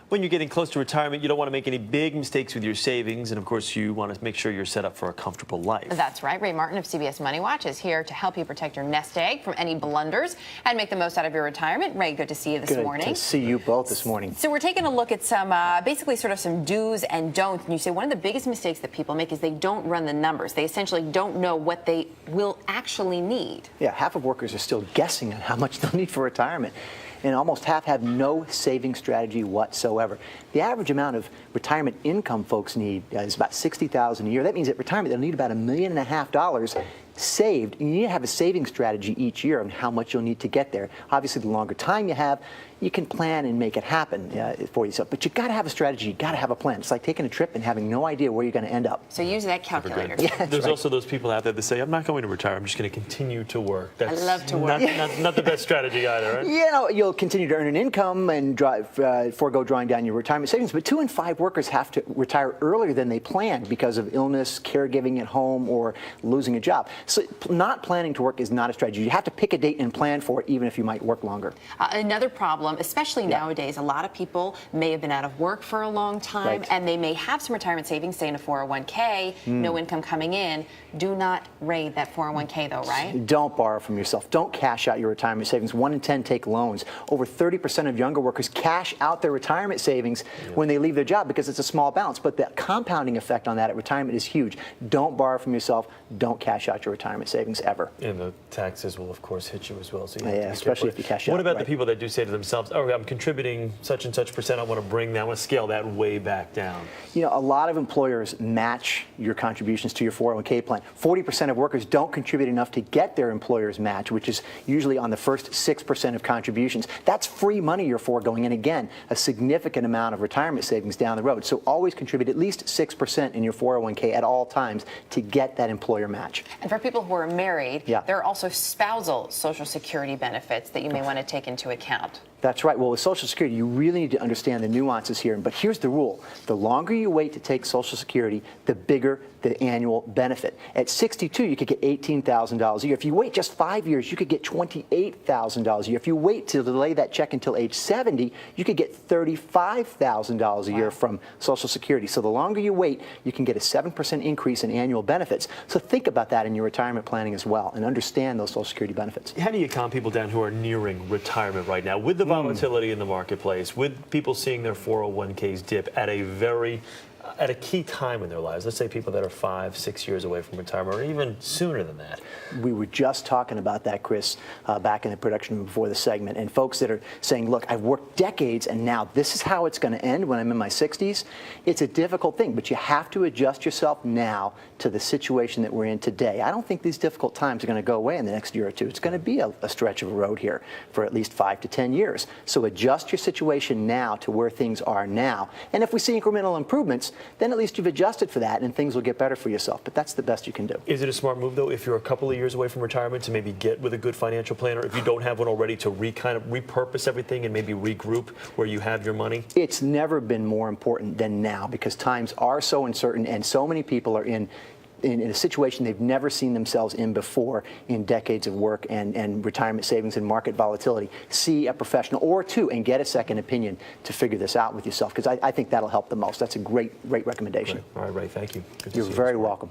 when you're getting close to retirement, you don't want to make any big mistakes with your savings. And of course, you want to make sure you're set up for a comfortable life. That's right. Ray Martin of CBS Money Watch is here to help you protect your nest egg from any blunders and make the most out of your retirement. Ray, good to see you this morning. Good to see you both this morning. So we're taking a look at some, basically sort of some do's and don'ts. And you say one of the biggest mistakes that people make is they don't run the numbers. They essentially don't know what they will actually need. Yeah, half of workers are still guessing on how much they'll need for retirement. And almost half have no saving strategy whatsoever. The average amount of retirement income folks need is about $60,000 a year. That means at retirement they'll need about $1.5 million saved. You need to have a saving strategy each year on how much you'll need to get there. Obviously, the longer time you have, you can plan and make it happen for yourself. But you got to have a strategy. You got to have a plan. It's like taking a trip and having no idea where you're going to end up. So use that calculator. Yeah, There's right. also those people out there that say, I'm not going to retire. I'm just going to continue to work. That's I love to work. Not the best strategy either, right? You know, you'll continue to earn an income and forego drawing down your retirement savings. But 2 in 5 workers have to retire earlier than they planned because of illness, caregiving at home, or losing a job. So not planning to work is not a strategy. You have to pick a date and plan for it, even if you might work longer. Another problem, especially nowadays, a lot of people may have been out of work for a long time, and they may have some retirement savings, say in a 401k, no income coming in. Do not raid that 401k though, right? Don't borrow from yourself. Don't cash out your retirement savings. 1 in 10 take loans. Over 30% of younger workers cash out their retirement savings when they leave their job because it's a small balance. But the compounding effect on that at retirement is huge. Don't borrow from yourself. Don't cash out your retirement savings ever. And the taxes will, of course, hit you as well. So you have to be especially careful. if you cash out. What about the people that do say to themselves, oh, I'm contributing such and such percent. I want to bring that, I want to scale that way back down. You know, a lot of employers match your contributions to your 401k plan. 40% of workers don't contribute enough to get their employer's match, which is usually on the first 6% of contributions. That's free money you're foregoing, and again, a significant amount of retirement savings down the road. So always contribute at least 6% in your 401k at all times to get that employer match. And for people who are married, there are also spousal Social Security benefits that you may want to take into account. That's right. Well, with Social Security, you really need to understand the nuances here. But here's the rule. The longer you wait to take Social Security, the bigger the annual benefit. At 62, you could get $18,000 a year. If you wait just 5 years, you could get $28,000 a year. If you wait to delay that check until age 70, you could get $35,000 a year from Social Security. So the longer you wait, you can get a 7% increase in annual benefits. So think about that in your retirement planning as well and understand those Social Security benefits. How do you calm people down who are nearing retirement right now with the volatility in the marketplace, with people seeing their 401ks dip at a key time in their lives? Let's say people that are 5, 6 years away from retirement, or even sooner than that. We were just talking about that, Chris, back in the production room before the segment. And folks that are saying, look, I've worked decades and now this is how it's going to end when I'm in my 60s. It's a difficult thing, but you have to adjust yourself now to the situation that we're in today. I don't think these difficult times are going to go away in the next year or two. It's going to be a stretch of a road here for at least 5 to 10 years. So adjust your situation now to where things are now. And if we see incremental improvements, then at least you've adjusted for that and things will get better for yourself. But that's the best you can do. Is it a smart move, though, if you're a couple of years away from retirement, to maybe get with a good financial planner, if you don't have one already, to kind of repurpose everything and maybe regroup where you have your money? It's never been more important than now because times are so uncertain and so many people are in a situation they've never seen themselves in before in decades of work and retirement savings and market volatility. See a professional or two and get a second opinion to figure this out with yourself because I think that'll help the most. That's a great recommendation. All right, Ray, thank you. You're very welcome.